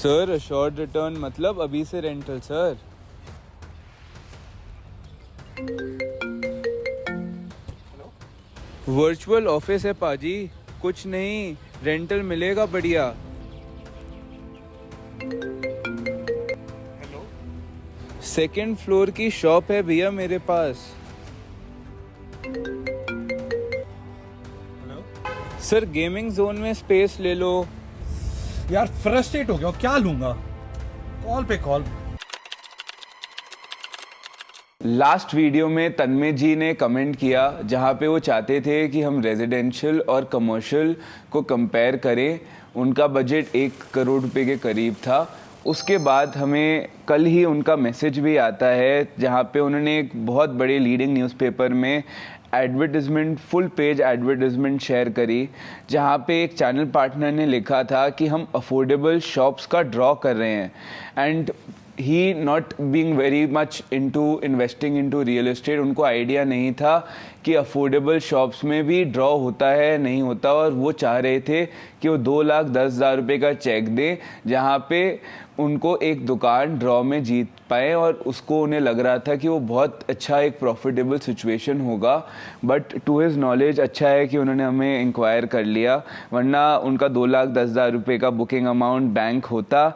Sir assured return मतलब अभी से रेंटल सर। वर्चुअल ऑफिस है पाजी, कुछ नहीं, रेंटल मिलेगा बढ़िया। हेलो, सेकंड फ्लोर की शॉप है भैया मेरे पास। हेलो। सर गेमिंग जोन में स्पेस ले लो। यार फ्रस्ट्रेट हो गया, क्या लूंगा? कॉल पे कॉल। लास्ट वीडियो में तन्मय जी ने कमेंट किया जहाँ पे वो चाहते थे कि हम रेजिडेंशियल और कमर्शियल को कंपेयर करें। उनका बजट 1 करोड़ रुपए के करीब था। उसके बाद हमें कल ही उनका मैसेज भी आता है जहाँ पे उन्होंने एक बहुत बड़े लीडिंग न्यूज़पेपर में advertisement, full page advertisement share करी, जहाँ पे एक चैनल पार्टनर ने लिखा था कि हम अफोर्डेबल शॉप्स का ड्रॉ कर रहे हैं। And he not being very much into investing into real estate, उनको आइडिया नहीं था कि अफोर्डेबल शॉप्स में भी ड्रॉ होता है नहीं होता, और वो चाह रहे थे कि वो 2,10,000 रुपये का चेक दें जहाँ पे उनको एक दुकान ड्रॉ में जीत पाए, और उसको उन्हें लग रहा था कि वो बहुत अच्छा एक प्रॉफिटेबल सिचुएशन होगा। बट टू हिज नॉलेज अच्छा है कि उन्होंने हमें इंक्वायर कर लिया, वरना उनका 2,10,000 रुपये का बुकिंग अमाउंट बैंक होता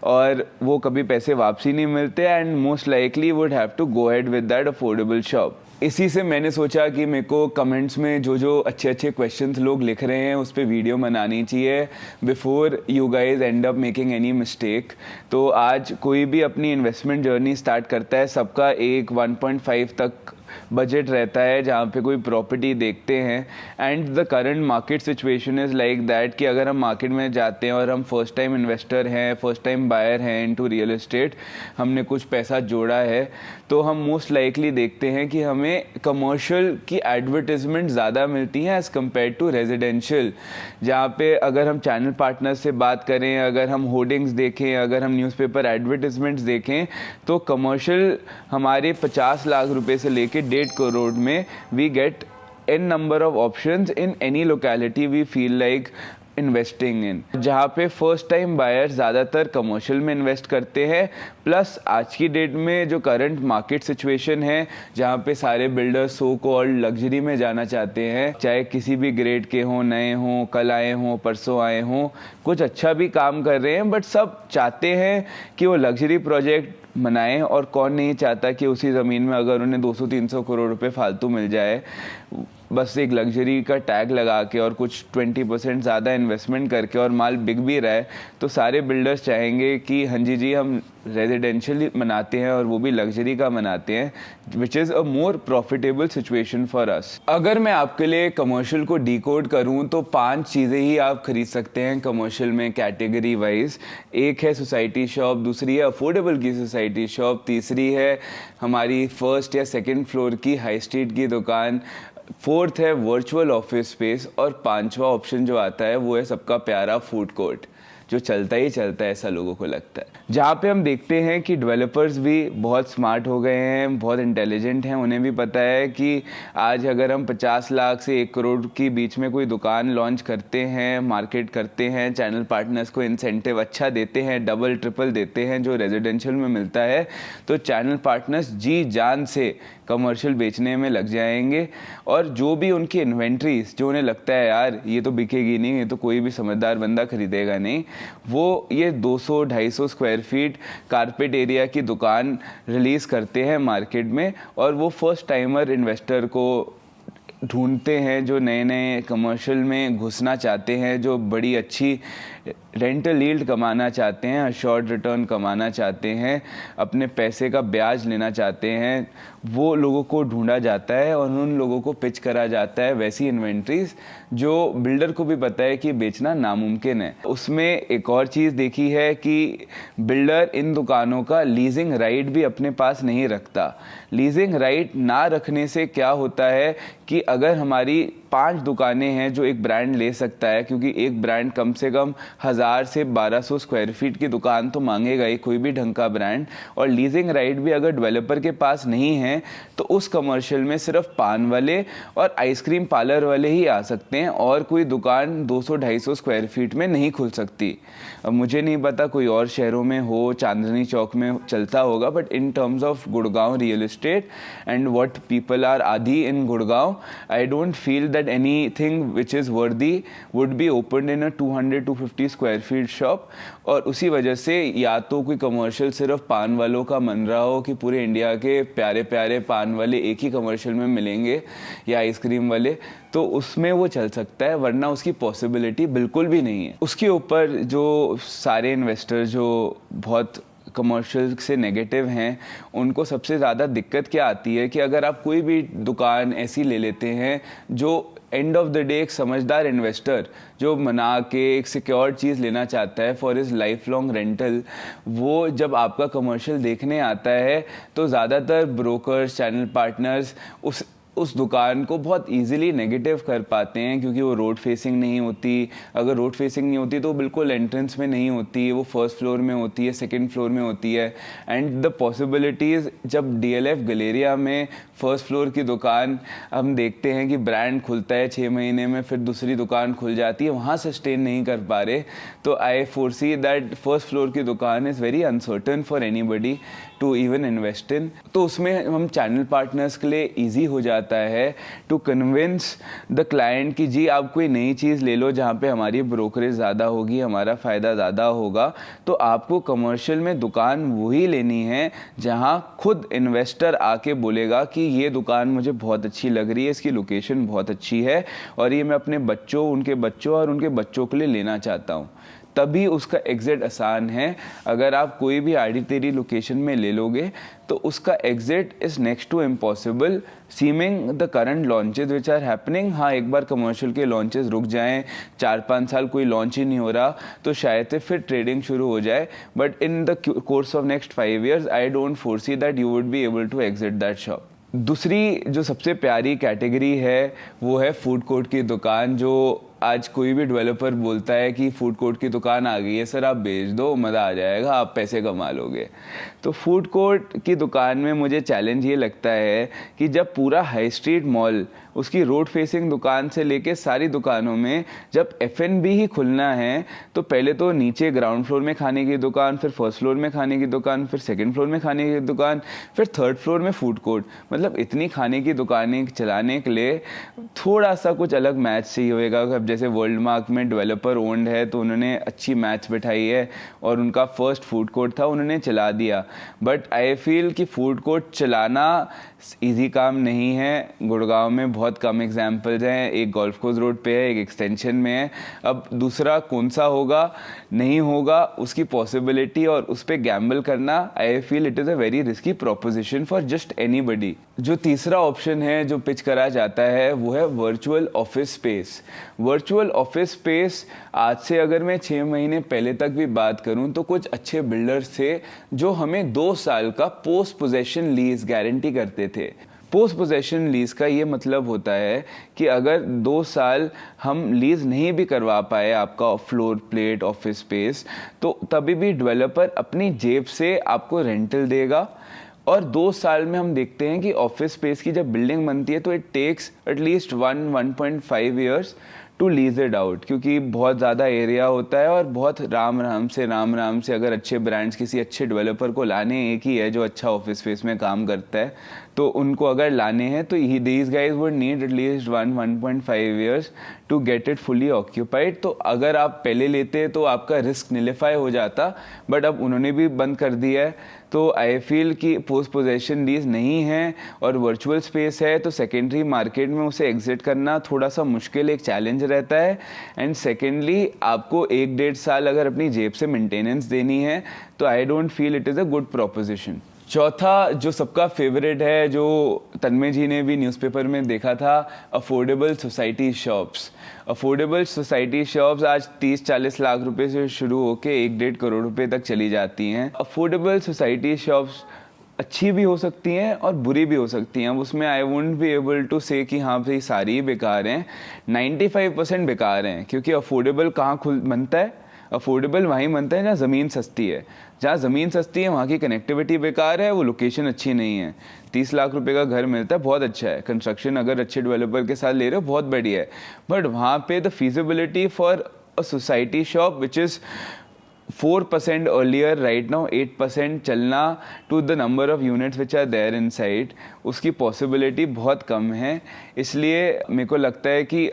और वो कभी पैसे वापसी नहीं मिलते, and most likely would have to go ahead with that affordable shop. इसी से मैंने सोचा कि मेरे को कमेंट्स में जो जो अच्छे अच्छे क्वेश्चंस लोग लिख रहे हैं उस पर वीडियो बनानी चाहिए before you guys and up making any mistake. तो आज कोई भी अपनी इन्वेस्टमेंट जर्नी स्टार्ट करता है, सबका एक 1.5 तक बजट रहता है जहाँ पे कोई प्रॉपर्टी देखते हैं। And the current market situation is like that कि अगर हम मार्केट में जाते हैं और हम फर्स्ट टाइम इन्वेस्टर हैं, फर्स्ट टाइम बायर हैं इनटू रियल एस्टेट, हमने कुछ पैसा जोड़ा है, तो हम मोस्ट लाइकली देखते हैं कि हमें कमर्शियल की एडवर्टिजमेंट ज़्यादा मिलती हैं एज़ कम्पेयर टू रेजिडेंशियल। जहाँ पे अगर हम चैनल पार्टनर से बात करें, अगर हम होर्डिंग्स देखें, अगर हम न्यूज़पेपर एडवर्टिजमेंट्स देखें, तो कमर्शियल हमारे 50 लाख रुपए से लेके 1.5 करोड़ में we get n number of options in any locality we feel like investing in. जहाँ पे फर्स्ट टाइम बायर ज़्यादातर कमर्शियल में इन्वेस्ट करते हैं, प्लस आज की डेट में जो करंट मार्केट सिचुएशन है जहाँ पे सारे बिल्डर्स सो कॉल्ड लग्जरी में जाना चाहते हैं, चाहे किसी भी ग्रेड के हों, नए हों, कल आए हों, परसों आए हों, कुछ अच्छा भी काम कर रहे हैं, बट सब चाहते हैं कि वो लग्जरी प्रोजेक्ट बनाएं। और कौन नहीं चाहता कि उसी ज़मीन में अगर उन्हें 200-300 करोड़ रुपए फालतू मिल जाए, बस एक लग्जरी का टैग लगा के और कुछ 20% ज़्यादा इन्वेस्टमेंट करके और माल बिक भी रहा है, तो सारे बिल्डर्स चाहेंगे कि हाँ जी हम रेजिडेंशियल बनाते हैं और वो भी लग्जरी का बनाते हैं, which is a more profitable situation for us. अगर मैं आपके लिए कमर्शियल को डिकोड करूं तो 5 चीज़ें ही आप खरीद सकते हैं कमर्शियल में कैटेगरी वाइज। एक है सोसाइटी शॉप, दूसरी है अफोर्डेबल की सोसाइटी शॉप, तीसरी है हमारी फर्स्ट या सेकेंड फ्लोर की हाई स्ट्रीट की दुकान, फोर्थ है वर्चुअल ऑफिस स्पेस, और पांचवा ऑप्शन जो आता है वो है सबका प्यारा फूड कोर्ट, जो चलता ही चलता है ऐसा लोगों को लगता है। जहाँ पे हम देखते हैं कि डेवलपर्स भी बहुत स्मार्ट हो गए हैं, बहुत इंटेलिजेंट हैं, उन्हें भी पता है कि आज अगर हम 50 लाख से 1 करोड़ के बीच में कोई दुकान लॉन्च करते हैं, मार्केट करते हैं, चैनल पार्टनर्स को इंसेंटिव अच्छा देते हैं, डबल ट्रिपल देते हैं जो रेजिडेंशियल में मिलता है, तो चैनल पार्टनर्स जी जान से कमर्शियल बेचने में लग जाएंगे। और जो भी उनकी इन्वेंट्रीज जो उन्हें लगता है यार ये तो बिकेगी नहीं, ये तो कोई भी समझदार बंदा खरीदेगा नहीं, वो ये 200-250 स्क्वायर फीट कारपेट एरिया की दुकान रिलीज़ करते हैं मार्केट में, और वो फर्स्ट टाइमर इन्वेस्टर को ढूंढते हैं जो नए नए कमर्शियल में घुसना चाहते हैं, जो बड़ी अच्छी रेंटल यील्ड कमाना चाहते हैं, अशोर्ड रिटर्न कमाना चाहते हैं, अपने पैसे का ब्याज लेना चाहते हैं, वो लोगों को ढूंढा जाता है और उन लोगों को पिच करा जाता है वैसी इन्वेंट्रीज जो बिल्डर को भी पता है कि बेचना नामुमकिन है। उसमें एक और चीज़ देखी है कि बिल्डर इन दुकानों का लीजिंग राइट भी अपने पास नहीं रखता। लीजिंग राइट ना रखने से क्या होता है कि अगर हमारी 5 दुकानें हैं जो एक ब्रांड ले सकता है, क्योंकि एक ब्रांड कम से कम 1000 से 1200 स्क्वायर फीट की दुकान तो मांगेगा ही, कोई भी ढंग का ब्रांड। और लीजिंग राइट भी अगर डेवलपर के पास नहीं है तो उस कमर्शियल में सिर्फ पान वाले और आइसक्रीम पार्लर वाले ही आ सकते हैं, और कोई दुकान 200-250 स्क्वायर फीट में नहीं खुल सकती। अब मुझे नहीं पता कोई और शहरों में हो, चांदनी चौक में चलता होगा, but in terms of Gurgaon real estate and what people are आदि in Gurgaon, I don't feel that anything which is worthy would be opened in a 200-250 square feet shop. और उसी वजह से या तो कोई कमर्शियल सिर्फ पान वालों का मन रहा हो कि पूरे इंडिया के प्यारे प्यारे पान वाले एक ही कमर्शियल में मिलेंगे, या आइसक्रीम वाले, तो उसमें वो चल सकता है, वरना उसकी पॉसिबिलिटी बिल्कुल भी नहीं है। उसके ऊपर जो सारे इन्वेस्टर जो बहुत कमर्शियल से नेगेटिव हैं, उनको सबसे ज़्यादा दिक्कत क्या आती है कि अगर आप कोई भी दुकान ऐसी ले लेते हैं जो एंड ऑफ द डे एक समझदार इन्वेस्टर जो मना के एक सिक्योर चीज़ लेना चाहता है for his life long rental, वो जब आपका कमर्शियल देखने आता है तो ज़्यादातर ब्रोकर्स, चैनल पार्टनर्स उस दुकान को बहुत इजीली नेगेटिव कर पाते हैं, क्योंकि वो रोड फेसिंग नहीं होती। अगर रोड फेसिंग नहीं होती तो बिल्कुल एंट्रेंस में नहीं होती है, वो फर्स्ट फ्लोर में होती है, सेकंड फ्लोर में होती है। एंड द पॉसिबिलिटीज़, जब DLF गलेरिया में फर्स्ट फ्लोर की दुकान हम देखते हैं कि ब्रांड खुलता है 6 महीने में, फिर दूसरी दुकान खुल जाती है, वहाँ सस्टेन नहीं कर पा रहे, तो I foresee that first floor की दुकान is very uncertain for anybody to even invest in. तो उसमें हम चैनल पार्टनर्स के लिए ईजी हो जाता है टू कन्विंस द क्लाइंट कि जी आप कोई नई चीज़ ले लो जहाँ पे हमारी ब्रोकरेज ज़्यादा होगी, हमारा फ़ायदा ज़्यादा होगा। तो आपको कमर्शियल में दुकान वही लेनी है जहाँ खुद इन्वेस्टर आके बोलेगा कि ये दुकान मुझे बहुत अच्छी लग रही है, इसकी लोकेशन बहुत अच्छी है और ये मैं अपने बच्चों, उनके बच्चों और उनके बच्चों के लिए लेना चाहता हूँ। तभी उसका एग्ज़िट आसान है। अगर आप कोई भी आर्बिट्रेरी लोकेशन में ले लोगे तो उसका exit is next to impossible, seeming the current launches which are happening. हाँ, एक बार कमर्शियल के लॉन्चेस रुक जाएं, 4-5 साल कोई लॉन्च ही नहीं हो रहा, तो शायद से फिर ट्रेडिंग शुरू हो जाए, but in the course of next 5 years I don't foresee that you would be able to exit that shop. दूसरी जो सबसे प्यारी कैटेगरी है वो है फूड कोर्ट की दुकान। जो आज कोई भी डेवलपर बोलता है कि फूड कोर्ट की दुकान आ गई है सर, आप बेच दो, मज़ा आ जाएगा, आप पैसे कमा लोगे। तो फूड कोर्ट की दुकान में मुझे चैलेंज ये लगता है कि जब पूरा हाई स्ट्रीट मॉल, उसकी रोड फेसिंग दुकान से लेके सारी दुकानों में जब F&B ही खुलना है, तो पहले तो नीचे ग्राउंड फ्लोर में खाने की दुकान, फिर फर्स्ट फ्लोर में खाने की दुकान, फिर सेकंड फ्लोर में खाने की दुकान, फिर थर्ड फ्लोर में फूड कोर्ट। मतलब इतनी खाने की दुकानें चलाने के लिए थोड़ा सा कुछ अलग मैच चाहिए होगा। अब जैसे वर्ल्ड मार्क में डेवलपर ओन्ड है तो उन्होंने अच्छी मैच बिठाई है और उनका फर्स्ट फूड कोर्ट था, उन्होंने चला दिया। बट आई फील कि फूड कोर्ट चलाना इजी काम नहीं है। गुड़गांव में बहुत कम एग्जाम्पल्स हैं, एक गोल्फ कोर्स रोड पे है, एक एक्सटेंशन में है। अब दूसरा कौन सा होगा नहीं होगा उसकी पॉसिबिलिटी और उस पर गैम्बल करना, I feel it is a very risky proposition for just anybody. जो तीसरा ऑप्शन है जो पिच करा जाता है वो है virtual office space. Virtual office space आज से अगर मैं 6 महीने पहले तक भी बात करूं तो कुछ अच्छे बिल्डर्स थे जो हमें 2 साल का पोस्ट पोजेशन लीज गारंटी करते थे। पोस्ट पोजेशन लीज का ये मतलब होता है कि अगर 2 साल हम लीज नहीं भी करवा पाए आपका फ्लोर प्लेट ऑफिस स्पेस, तो तभी भी डेवलपर अपनी जेब से आपको रेंटल देगा। और 2 साल में हम देखते हैं कि ऑफिस स्पेस की जब बिल्डिंग बनती है तो it takes at least 1.5 years to lease it out, क्योंकि बहुत ज़्यादा एरिया होता है और बहुत राम राम से अगर अच्छे ब्रांड्स किसी अच्छे डेवलपर को लाने, एक ही है जो अच्छा ऑफिस स्पेस में काम करता है, तो उनको अगर लाने हैं तो these guys would need at least 1.5 years to get it fully occupied. तो अगर आप पहले लेते तो आपका रिस्क निलिफाई हो जाता, बट अब उन्होंने भी बंद कर दिया है। तो आई फील कि पोस्ट पोजेशन लीज नहीं है और वर्चुअल स्पेस है तो सेकेंडरी मार्केट में उसे एग्जिट करना थोड़ा सा मुश्किल, एक चैलेंज रहता है। एंड सेकेंडली आपको 1-1.5 साल अगर अपनी जेब से मेंटेनेंस देनी है तो आई don't feel it is a good proposition. चौथा जो सबका फेवरेट है, जो तन्मय जी ने भी न्यूज़पेपर में देखा था, affordable society shops. Affordable society shops आज 30-40 लाख रुपए से शुरू होकर 1-1.5 करोड़ रुपए तक चली जाती हैं। अफोर्डेबल सोसाइटी शॉप्स अच्छी भी हो सकती हैं और बुरी भी हो सकती हैं। अब उसमें I won't be able to say कि हाँ भाई सारी ही बेकार हैं, 95% बेकार हैं, क्योंकि अफोर्डेबल कहाँ बनता है? अफोर्डेबल वहीं बनता है जहाँ ज़मीन सस्ती है। जहाँ ज़मीन सस्ती है वहाँ की कनेक्टिविटी बेकार है, वो लोकेशन अच्छी नहीं है। 30 लाख रुपए का घर मिलता है, बहुत अच्छा है, कंस्ट्रक्शन अगर अच्छे डेवलपर के साथ ले रहे हो बहुत बढ़िया है, बट वहाँ पे the feasibility for a society shop which is 4% earlier, right now 8% चलना to the number of units which are there inside, उसकी possibility बहुत कम है। इसलिए मेरे को लगता है कि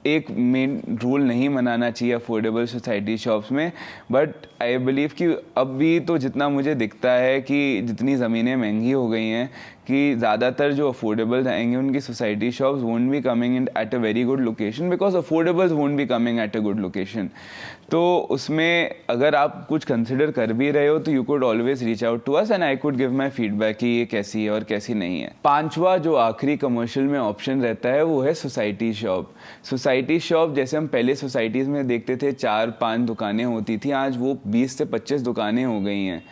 एक मेन रूल नहीं बनाना चाहिए अफोर्डेबल सोसाइटी शॉप्स में, बट आई बिलीव कि अब भी तो जितना मुझे दिखता है कि जितनी ज़मीनें महंगी हो गई हैं कि ज़्यादातर जो अफोर्डेबल आएंगे उनकी society shops won't be coming in at a very good location, because affordables won't be coming at a good location. तो उसमें अगर आप कुछ कंसिडर कर भी रहे हो तो you could always reach out to us and I could give my feedback कि ये कैसी है और कैसी नहीं है। पांचवा जो आखिरी कमर्शियल में ऑप्शन रहता है वो है सोसाइटी शॉप। सोसाइटी शॉप जैसे हम पहले सोसाइटीज़ में देखते थे 4-5 दुकानें होती थी, आज वो 20 से 25 दुकानें हो गई हैं।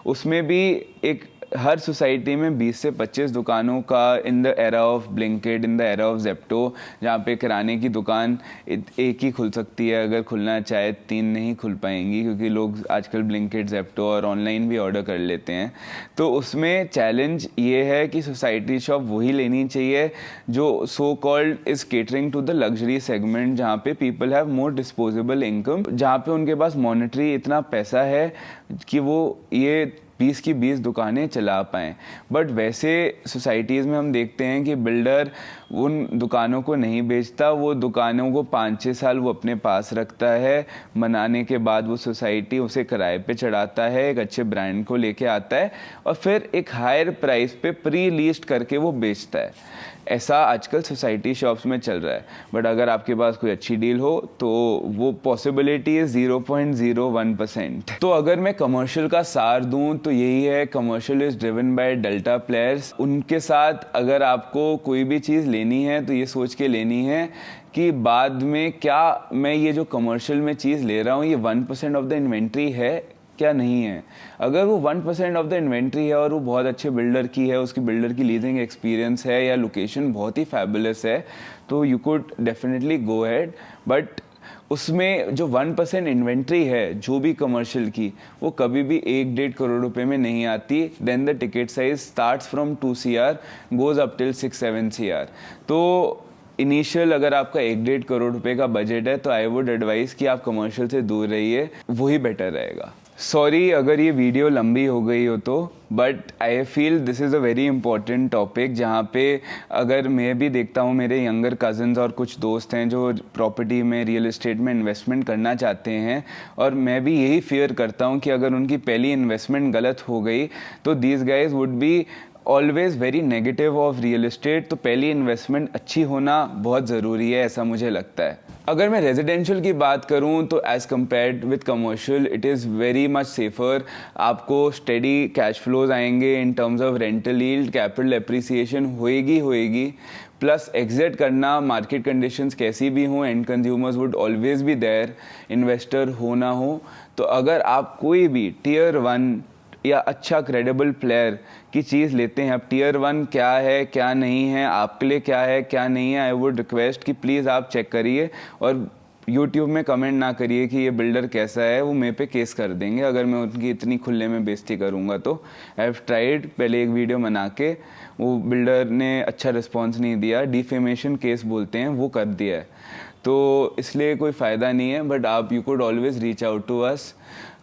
उसमें भी एक हर सोसाइटी में 20 से 25 दुकानों का in the era of Blinkit, in the era of Zepto, जहाँ पे किराने की दुकान एक ही खुल सकती है, अगर खुलना चाहे 3 नहीं खुल पाएंगी क्योंकि लोग आजकल ब्लिंकिट, जेप्टो और ऑनलाइन भी ऑर्डर कर लेते हैं। तो उसमें चैलेंज ये है कि सोसाइटी शॉप वही लेनी चाहिए जो so called is catering to the luxury segment, जहाँ पे people have more disposable income, जहाँ पे उनके पास मॉनेटरी इतना पैसा है कि वो ये 20 की 20 दुकानें चला पाएँ। बट वैसे सोसाइटीज़ में हम देखते हैं कि बिल्डर उन दुकानों को नहीं बेचता, वो दुकानों को 5-6 साल वो अपने पास रखता है, बनाने के बाद वो सोसाइटी उसे किराए पे चढ़ाता है, एक अच्छे ब्रांड को लेके आता है और फिर एक हायर प्राइस पे प्री लीज्ड करके वो बेचता है। ऐसा आजकल सोसाइटी शॉप्स में चल रहा है। बट अगर आपके पास कोई अच्छी डील हो तो वो पॉसिबिलिटी है 0.01%। तो अगर मैं कमर्शियल का सार दूं तो यही है, commercial is driven by delta players. उनके साथ अगर आपको कोई भी चीज़ लेनी है तो ये सोच के लेनी है कि बाद में क्या मैं ये जो कमर्शियल में चीज़ ले रहा हूँ ये 1% ऑफ द इन्वेंट्री है क्या नहीं है। अगर वो 1% ऑफ द इन्वेंट्री है और वो बहुत अच्छे बिल्डर की है, उसकी बिल्डर की लीजिंग एक्सपीरियंस है या लोकेशन बहुत ही फैबुलस है, तो you could definitely go ahead. But उसमें जो 1% इन्वेंट्री है जो भी कमर्शियल की, वो कभी भी 1-1.5 करोड़ रुपए में नहीं आती। Then the ticket size starts from 2 CR goes up till 6-7 CR। तो इनिशियल अगर आपका 1-1.5 करोड़ रुपए का बजट है तो आई वुड एडवाइस कि आप कमर्शियल से दूर रहिए, वही बेटर रहेगा। सॉरी अगर ये वीडियो लंबी हो गई हो तो, but I feel this is a very important topic, जहाँ पे अगर मैं भी देखता हूँ मेरे यंगर कज़न्स और कुछ दोस्त हैं जो प्रॉपर्टी में, रियल एस्टेट में इन्वेस्टमेंट करना चाहते हैं, और मैं भी यही फेयर करता हूँ कि अगर उनकी पहली इन्वेस्टमेंट गलत हो गई तो these guys would be always very negative of real estate. तो पहली इन्वेस्टमेंट अच्छी होना बहुत ज़रूरी है, ऐसा मुझे लगता है। अगर मैं रेजिडेंशियल की बात करूं तो as compared with commercial it is very much safer. आपको स्टेडी कैश फ्लोज आएंगे in terms of rental yield, capital appreciation होएगी, प्लस एग्जिट करना, मार्केट कंडीशंस कैसी भी हों, and consumers would always be there, investor हो ना हो। तो अगर आप कोई भी टियर 1 या अच्छा क्रेडिबल प्लेयर की चीज़ लेते हैं, अब टियर 1 क्या है क्या नहीं है, आपके लिए क्या है क्या नहीं है, आई वुड रिक्वेस्ट कि प्लीज़ आप चेक करिए और यूट्यूब में कमेंट ना करिए कि ये बिल्डर कैसा है, वो मेरे पे केस कर देंगे अगर मैं उनकी इतनी खुले में बेइज्जती करूँगा। तो आई हैव ट्राइड, पहले एक वीडियो बना के वो बिल्डर ने अच्छा रिस्पॉन्स नहीं दिया, डिफेमेशन केस बोलते हैं, वो कर दिया है, तो इसलिए कोई फ़ायदा नहीं है। बट आप you could always reach out to us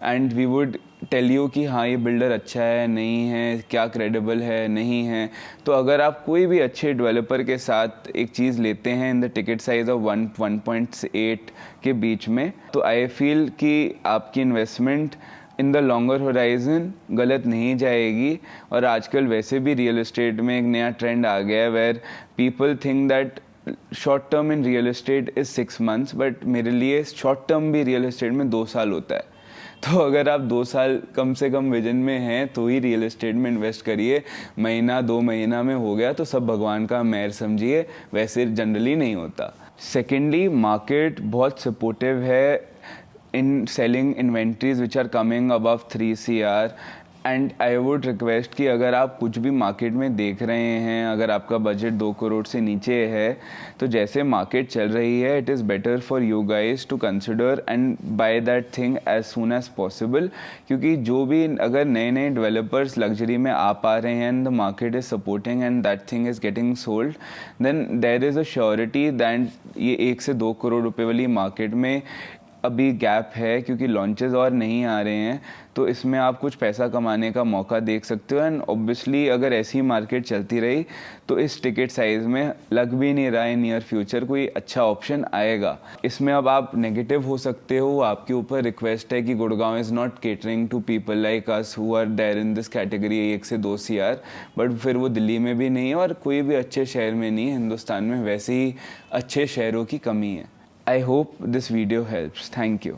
and we would tell you कि हाँ ये बिल्डर अच्छा है नहीं है, क्या क्रेडिबल है नहीं है। तो अगर आप कोई भी अच्छे डेवलपर के साथ एक चीज़ लेते हैं in the ticket size of 1.8 के बीच में, तो आई फील कि आपकी investment in the longer horizon गलत नहीं जाएगी। और आजकल वैसे भी रियल एस्टेट में एक नया ट्रेंड आ गया है where people think that short term in real estate is 6 months, but मेरे लिए शॉर्ट टर्म भी रियल एस्टेट में 2 साल होता है। तो अगर आप 2 साल कम से कम विजन में हैं तो ही रियल एस्टेट में इन्वेस्ट करिए। महीना 2 महीना में हो गया तो सब भगवान का मेहर समझिए, वैसे जनरली नहीं होता। सेकेंडली, मार्केट बहुत सपोर्टिव है in selling inventories which are coming above 3 CR and I would request कि अगर आप कुछ भी मार्केट में देख रहे हैं, अगर आपका बजट 2 करोड़ से नीचे है, तो जैसे मार्केट चल रही है, it is better for you guys to consider and buy that thing as soon as possible, क्योंकि जो भी अगर नए नए डेवलपर्स लग्जरी में आ पा रहे हैं and the market is supporting and that thing is getting sold, then there is a surety that ये 1 से 2 करोड़ रुपए वाली मार्केट में अभी गैप है, क्योंकि लॉन्चेस और नहीं आ रहे हैं, तो इसमें आप कुछ पैसा कमाने का मौका देख सकते हो। एंड ऑब्वियसली अगर ऐसी मार्केट चलती रही तो इस टिकट साइज़ में लग भी नहीं रहा है नियर फ्यूचर कोई अच्छा ऑप्शन आएगा। इसमें अब आप नेगेटिव हो सकते हो, आपके ऊपर रिक्वेस्ट है कि Gurgaon is not catering to people like us who are there in this category 1 से 2 CR, बट फिर वो दिल्ली में भी नहीं है और कोई भी अच्छे शहर में नहीं है हिंदुस्तान में, वैसे ही अच्छे शहरों की कमी है। I hope this video helps. Thank you.